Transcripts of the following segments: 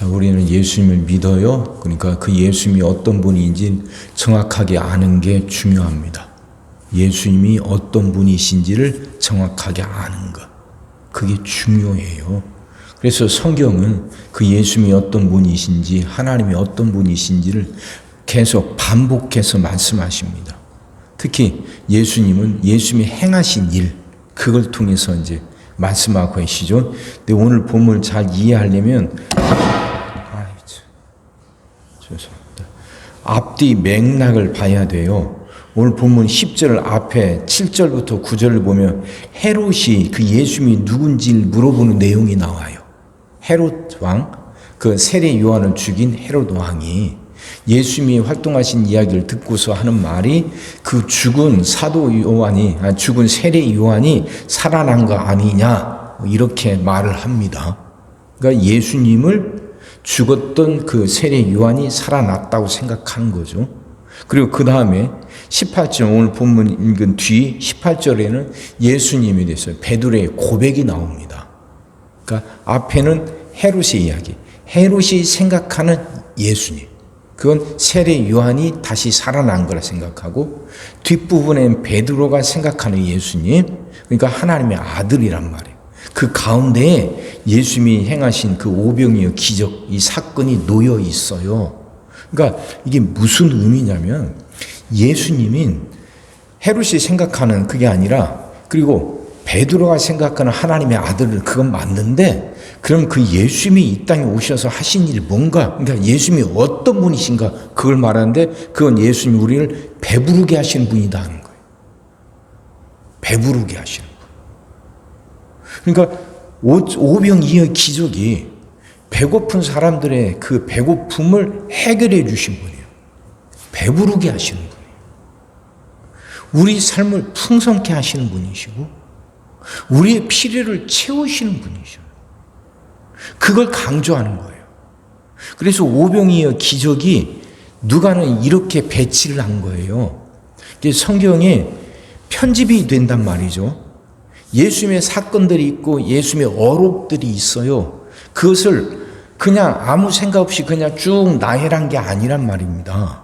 자, 우리는 예수님을 믿어요. 그러니까 그 예수님이 어떤 분인지 정확하게 아는 게 중요합니다. 예수님이 어떤 분이신지를 정확하게 아는 것. 그게 중요해요. 그래서 성경은 그 예수님이 어떤 분이신지, 하나님이 어떤 분이신지를 계속 반복해서 말씀하십니다. 특히 예수님은 예수님이 행하신 일, 그걸 통해서 이제 말씀하고 계시죠. 근데 오늘 본문을 잘 이해하려면, 죄송합니다. 앞뒤 맥락을 봐야 돼요. 오늘 본문 10절 앞에 7절부터 9절을 보면 헤롯이 그 예수님이 누군지를 물어보는 내용이 나와요. 헤롯 왕, 그 세례 요한을 죽인 헤롯 왕이 예수님이 활동하신 이야기를 듣고서 하는 말이 그 죽은 죽은 세례 요한이 살아난 거 아니냐, 이렇게 말을 합니다. 그러니까 예수님을 죽었던 그 세례 요한이 살아났다고 생각하는 거죠. 그리고 그 다음에 18절, 오늘 본문 읽은 뒤 18절에는 예수님이 됐어요. 베드로의 고백이 나옵니다. 그러니까 앞에는 헤롯의 이야기, 헤롯이 생각하는 예수님, 그건 세례 요한이 다시 살아난 거라 생각하고, 뒷부분엔 베드로가 생각하는 예수님, 그러니까 하나님의 아들이란 말이에요. 그 가운데에 예수님이 행하신 그 오병이어 기적, 이 사건이 놓여 있어요. 그러니까 이게 무슨 의미냐면, 예수님이 헤롯이 생각하는 그게 아니라, 그리고 베드로가 생각하는 하나님의 아들을, 그건 맞는데, 그럼 그 예수님이 이 땅에 오셔서 하신 일이 뭔가, 그러니까 예수님이 어떤 분이신가, 그걸 말하는데, 그건 예수님이 우리를 배부르게 하시는 분이다 하는 거예요. 배부르게 하시는 분. 그러니까 오병이어 기적이 배고픈 사람들의 그 배고픔을 해결해 주신 분이에요. 배부르게 하시는 분이에요. 우리 삶을 풍성케 하시는 분이시고, 우리의 필요를 채우시는 분이셔요. 그걸 강조하는 거예요. 그래서 오병이어 기적이 누가는 이렇게 배치를 한 거예요. 성경에 편집이 된단 말이죠. 예수님의 사건들이 있고 예수님의 어록들이 있어요. 그것을 그냥 아무 생각 없이 그냥 쭉 나열한 게 아니란 말입니다.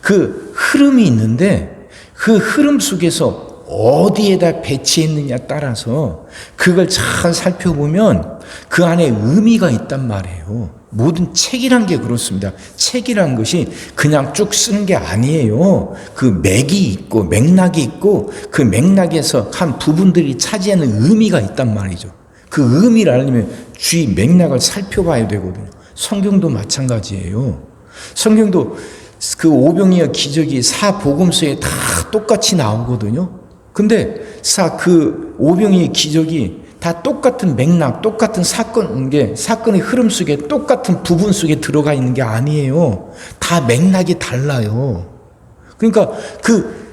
그 흐름이 있는데 그 흐름 속에서 어디에다 배치했느냐 따라서 그걸 잘 살펴보면 그 안에 의미가 있단 말이에요. 모든 책이란 게 그렇습니다. 책이란 것이 그냥 쭉 쓰는 게 아니에요. 그 맥이 있고 맥락이 있고 그 맥락에서 한 부분들이 차지하는 의미가 있단 말이죠. 그 의미를 알려면 주의 맥락을 살펴봐야 되거든요. 성경도 마찬가지예요. 성경도 그 오병이어 기적이 사복음서에 다 똑같이 나오거든요. 근데 그 오병이어 기적이 다 똑같은 맥락, 똑같은 사건의 흐름 속에 똑같은 부분 속에 들어가 있는 게 아니에요. 다 맥락이 달라요. 그러니까 그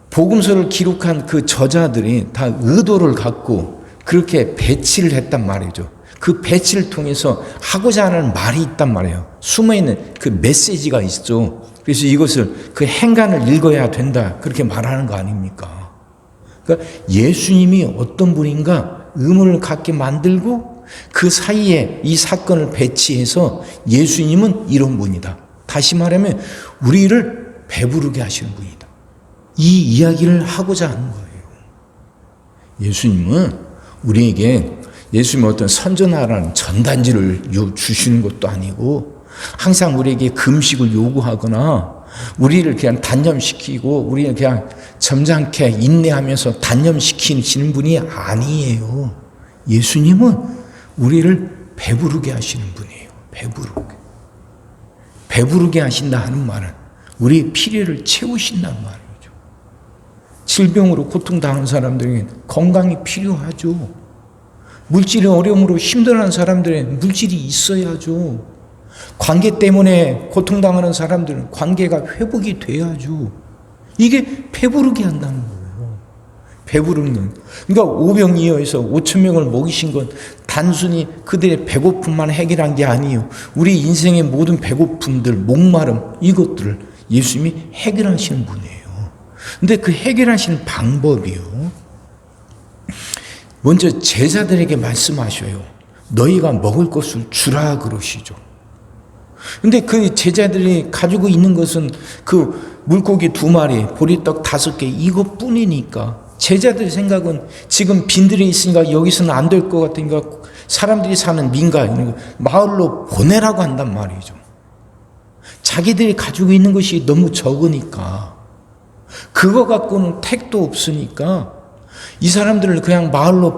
복음서를 기록한 그 저자들이 다 의도를 갖고 그렇게 배치를 했단 말이죠. 그 배치를 통해서 하고자 하는 말이 있단 말이에요. 숨어있는 그 메시지가 있죠. 그래서 이것을 그 행간을 읽어야 된다, 그렇게 말하는 거 아닙니까? 그러니까 예수님이 어떤 분인가 의문을 갖게 만들고 그 사이에 이 사건을 배치해서 예수님은 이런 분이다. 다시 말하면 우리를 배부르게 하시는 분이다. 이 이야기를 하고자 하는 거예요. 예수님은 우리에게 예수님이 어떤 선전하라는 전단지를 주시는 것도 아니고 항상 우리에게 금식을 요구하거나 우리를 그냥 단념시키고 우리를 그냥 점잖게 인내하면서 단념시키시는 분이 아니에요. 예수님은 우리를 배부르게 하시는 분이에요. 배부르게 하신다 하는 말은 우리의 필요를 채우신다는 말이죠. 질병으로 고통당하는 사람들에게는 건강이 필요하죠. 물질의 어려움으로 힘들어하는 사람들에게는 물질이 있어야죠. 관계 때문에 고통당하는 사람들은 관계가 회복이 돼야죠. 이게 배부르게 한다는 거예요. 배부르는. 그러니까 오병이어에서 5,000명을 먹이신 건 단순히 그들의 배고픔만 해결한 게 아니에요. 우리 인생의 모든 배고픔들, 목마름, 이것들을 예수님이 해결하시는 분이에요. 근데 그 해결하시는 방법이요. 먼저 제자들에게 말씀하셔요. 너희가 먹을 것을 주라 그러시죠. 근데 그 제자들이 가지고 있는 것은 그 물고기 2마리, 보리떡 5개 이것뿐이니까 제자들 생각은 지금 빈들이 있으니까 여기서는 안 될 것 같으니까 사람들이 사는 민가 마을로 보내라고 한단 말이죠. 자기들이 가지고 있는 것이 너무 적으니까 그거 갖고는 택도 없으니까 이 사람들을 그냥 마을로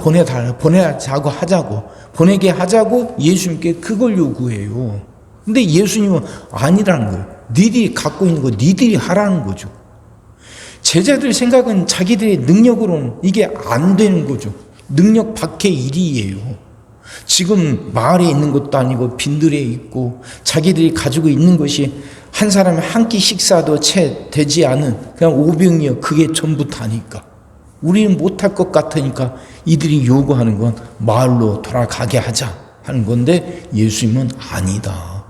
보내게 하자고 예수님께 그걸 요구해요. 근데 예수님은 아니라는 거예요. 니들이 갖고 있는 거 니들이 하라는 거죠. 제자들 생각은 자기들의 능력으로는 이게 안 되는 거죠. 능력 밖의 일이에요. 지금 마을에 있는 것도 아니고 빈들에 있고 자기들이 가지고 있는 것이 한 사람의 한 끼 식사도 채 되지 않은 그냥 오병이어 그게 전부 다니까 우리는 못할 것 같으니까 이들이 요구하는 건 마을로 돌아가게 하자 하는 건데 예수님은 아니다.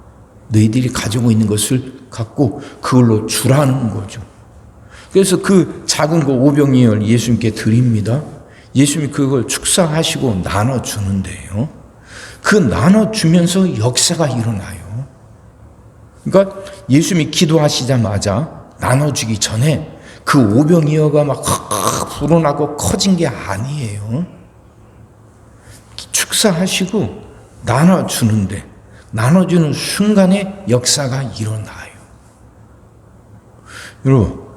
너희들이 가지고 있는 것을 갖고 그걸로 주라는 거죠. 그래서 그 작은 거 오병이어를 예수님께 드립니다. 예수님이 그걸 축사하시고 나눠주는데요. 그 나눠주면서 역사가 일어나요. 그러니까 예수님이 기도하시자마자 나눠주기 전에 그 오병이어가 막 불어나고 커진 게 아니에요. 축사하시고 나눠주는데 나눠주는 순간에 역사가 일어나요. 여러분,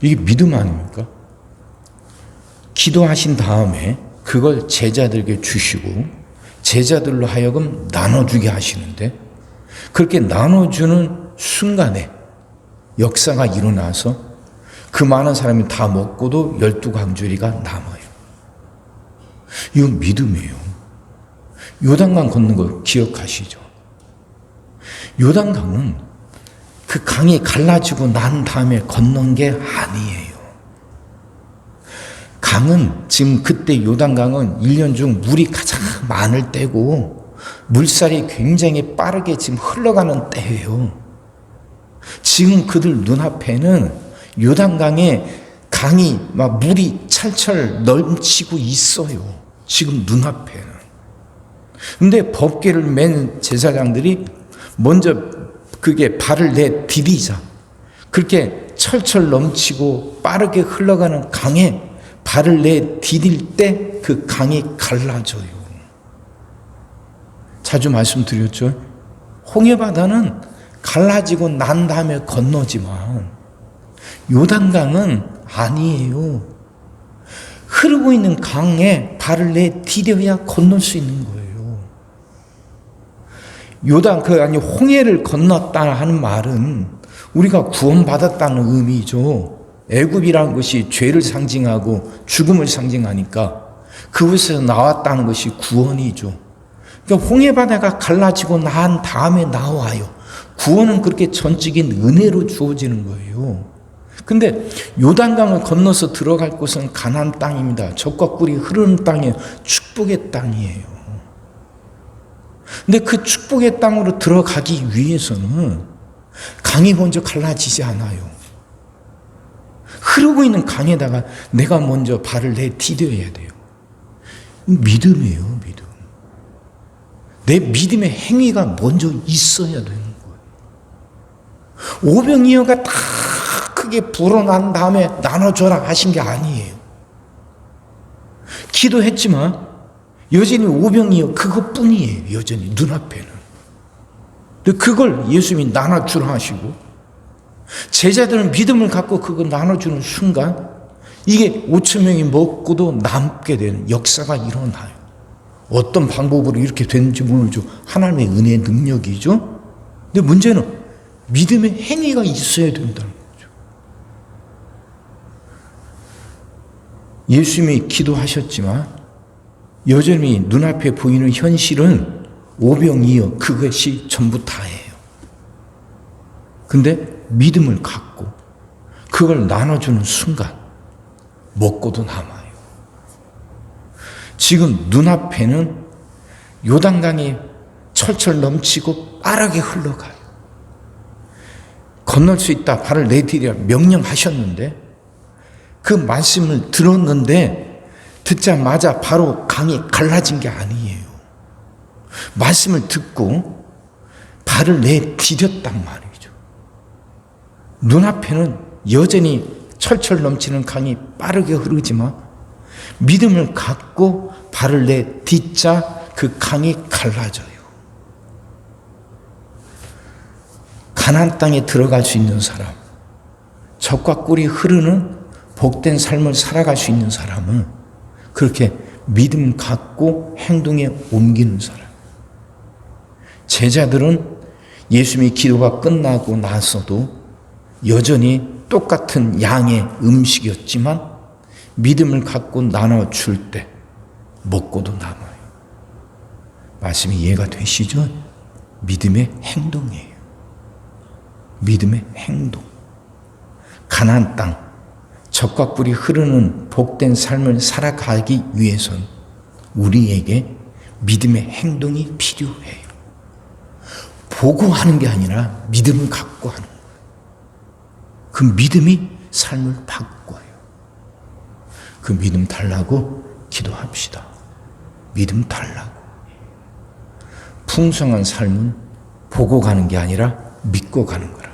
이게 믿음 아닙니까? 기도하신 다음에 그걸 제자들에게 주시고 제자들로 하여금 나눠주게 하시는데 그렇게 나눠주는 순간에 역사가 일어나서 그 많은 사람이 다 먹고도 12광주리가 남아요. 이건 믿음이에요. 요단강 걷는 거 기억하시죠? 요단강은 그 강이 갈라지고 난 다음에 건넌 게 아니에요. 강은 지금 그때 요단강은 1년 중 물이 가장 많을 때고 물살이 굉장히 빠르게 지금 흘러가는 때예요. 지금 그들 눈앞에는 요단강에 강이 막 물이 철철 넘치고 있어요. 지금 눈앞에는. 근데 법궤를 맨 제사장들이 먼저 그게 발을 내디디자 그렇게 철철 넘치고 빠르게 흘러가는 강에 발을 내디딜 때 그 강이 갈라져요. 자주 말씀드렸죠. 홍해바다는 갈라지고 난 다음에 건너지만 요단강은 아니에요. 흐르고 있는 강에 발을 내디뎌야 건널 수 있는 거예요. 홍해를 건넜다 하는 말은 우리가 구원받았다는 의미죠. 애굽이라는 것이 죄를 상징하고 죽음을 상징하니까 그곳에서 나왔다는 것이 구원이죠. 그러니까 홍해바다가 갈라지고 난 다음에 나와요. 구원은 그렇게 전적인 은혜로 주어지는 거예요. 근데 요단강을 건너서 들어갈 곳은 가나안 땅입니다. 젖과 꿀이 흐르는 땅이에요. 축복의 땅이에요. 근데 그 축복의 땅으로 들어가기 위해서는 강이 먼저 갈라지지 않아요. 흐르고 있는 강에다가 내가 먼저 발을 내디뎌야 돼요. 믿음이에요, 믿음. 내 믿음의 행위가 먼저 있어야 되는 거예요. 오병이어가 다 크게 불어난 다음에 나눠줘라 하신 게 아니에요. 기도했지만 여전히 오병이어 그것뿐이에요. 여전히 눈앞에는. 근데 그걸 예수님이 나눠주라 하시고 제자들은 믿음을 갖고 그거 나눠주는 순간 이게 5천 명이 먹고도 남게 되는 역사가 일어나요. 어떤 방법으로 이렇게 되는지 모르죠. 하나님의 은혜의 능력이죠. 근데 문제는 믿음의 행위가 있어야 된다는 거죠. 예수님이 기도하셨지만 여전히 눈앞에 보이는 현실은 오병이어 그것이 전부 다예요. 근데 믿음을 갖고 그걸 나눠주는 순간 먹고도 남아요. 지금 눈앞에는 요단강이 철철 넘치고 빠르게 흘러가요. 건널 수 있다 발을 내디디라 명령하셨는데 그 말씀을 들었는데 듣자마자 바로 강이 갈라진 게 아니에요. 말씀을 듣고 발을 내디뎠단 말이죠. 눈앞에는 여전히 철철 넘치는 강이 빠르게 흐르지만 믿음을 갖고 발을 내딛자 그 강이 갈라져요. 가나안 땅에 들어갈 수 있는 사람, 젖과 꿀이 흐르는 복된 삶을 살아갈 수 있는 사람은 그렇게 믿음 갖고 행동에 옮기는 사람. 제자들은 예수님의 기도가 끝나고 나서도 여전히 똑같은 양의 음식이었지만 믿음을 갖고 나눠줄 때 먹고도 남아요. 말씀이 이해가 되시죠? 믿음의 행동이에요. 믿음의 행동. 가나안 땅, 젖과 꿀이 흐르는 복된 삶을 살아가기 위해선 우리에게 믿음의 행동이 필요해요. 보고 하는 게 아니라 믿음을 갖고 하는 거예요. 그 믿음이 삶을 바꿔요. 그 믿음 달라고 기도합시다. 믿음 달라고. 풍성한 삶은 보고 가는 게 아니라 믿고 가는 거라.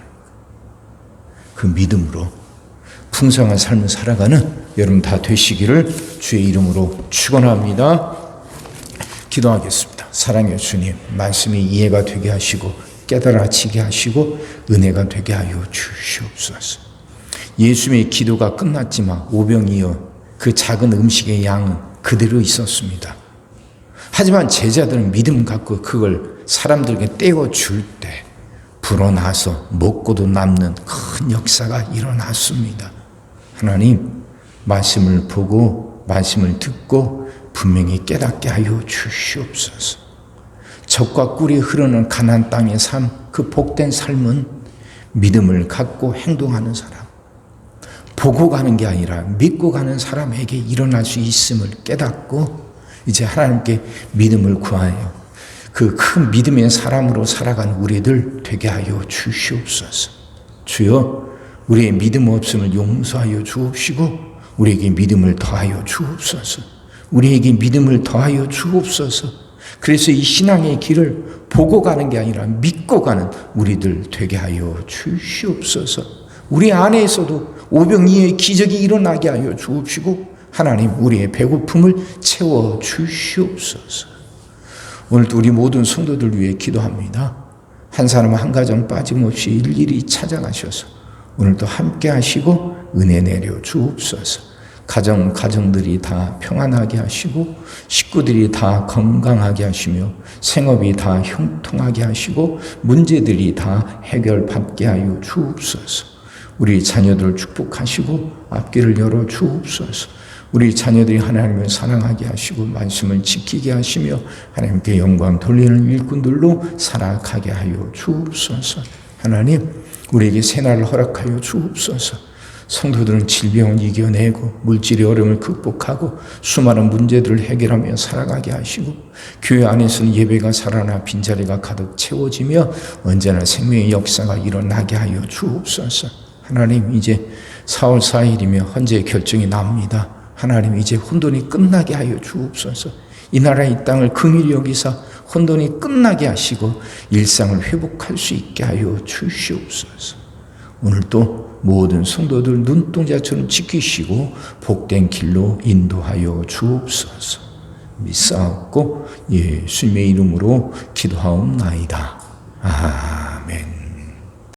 그 믿음으로 풍성한 삶을 살아가는 여러분 다 되시기를 주의 이름으로 축원합니다. 기도하겠습니다. 사랑의 주님, 말씀이 이해가 되게 하시고 깨달아지게 하시고 은혜가 되게 하여 주시옵소서. 예수님의 기도가 끝났지만 오병이어 그 작은 음식의 양은 그대로 있었습니다. 하지만 제자들은 믿음 갖고 그걸 사람들에게 떼어줄 때 불어나서 먹고도 남는 큰 역사가 일어났습니다. 하나님, 말씀을 보고 말씀을 듣고 분명히 깨닫게 하여 주시옵소서. 젖과 꿀이 흐르는 가나안 땅의 삶, 그 복된 삶은 믿음을 갖고 행동하는 사람, 보고 가는 게 아니라 믿고 가는 사람에게 일어날 수 있음을 깨닫고 이제 하나님께 믿음을 구하여 그 큰 믿음의 사람으로 살아가는 우리들 되게 하여 주시옵소서. 주여, 우리의 믿음 없음을 용서하여 주옵시고 우리에게 믿음을 더하여 주옵소서. 우리에게 믿음을 더하여 주옵소서. 그래서 이 신앙의 길을 보고 가는 게 아니라 믿고 가는 우리들 되게 하여 주시옵소서. 우리 안에서도 오병이어의 기적이 일어나게 하여 주옵시고 하나님, 우리의 배고픔을 채워 주시옵소서. 오늘도 우리 모든 성도들 위해 기도합니다. 한 사람 한 가정 빠짐없이 일일이 찾아가셔서 오늘도 함께 하시고 은혜 내려 주옵소서. 가정들이 다 평안하게 하시고 식구들이 다 건강하게 하시며 생업이 다 형통하게 하시고 문제들이 다 해결받게 하여 주옵소서. 우리 자녀들 축복하시고 앞길을 열어 주옵소서. 우리 자녀들이 하나님을 사랑하게 하시고 말씀을 지키게 하시며 하나님께 영광 돌리는 일꾼들로 살아가게 하여 주옵소서. 하나님, 우리에게 새날을 허락하여 주옵소서. 성도들은 질병을 이겨내고 물질의 어려움을 극복하고 수많은 문제들을 해결하며 살아가게 하시고 교회 안에서는 예배가 살아나 빈자리가 가득 채워지며 언제나 생명의 역사가 일어나게 하여 주옵소서. 하나님, 이제 4월 4일이며 헌재의 결정이 납니다. 하나님, 이제 혼돈이 끝나게 하여 주옵소서. 이 나라 이 땅을 긍휼히 여기사 혼돈이 끝나게 하시고 일상을 회복할 수 있게 하여 주시옵소서. 오늘도 모든 성도들 눈동자처럼 지키시고 복된 길로 인도하여 주옵소서. 믿사옵고 예수님의 이름으로 기도하옵나이다. 아멘.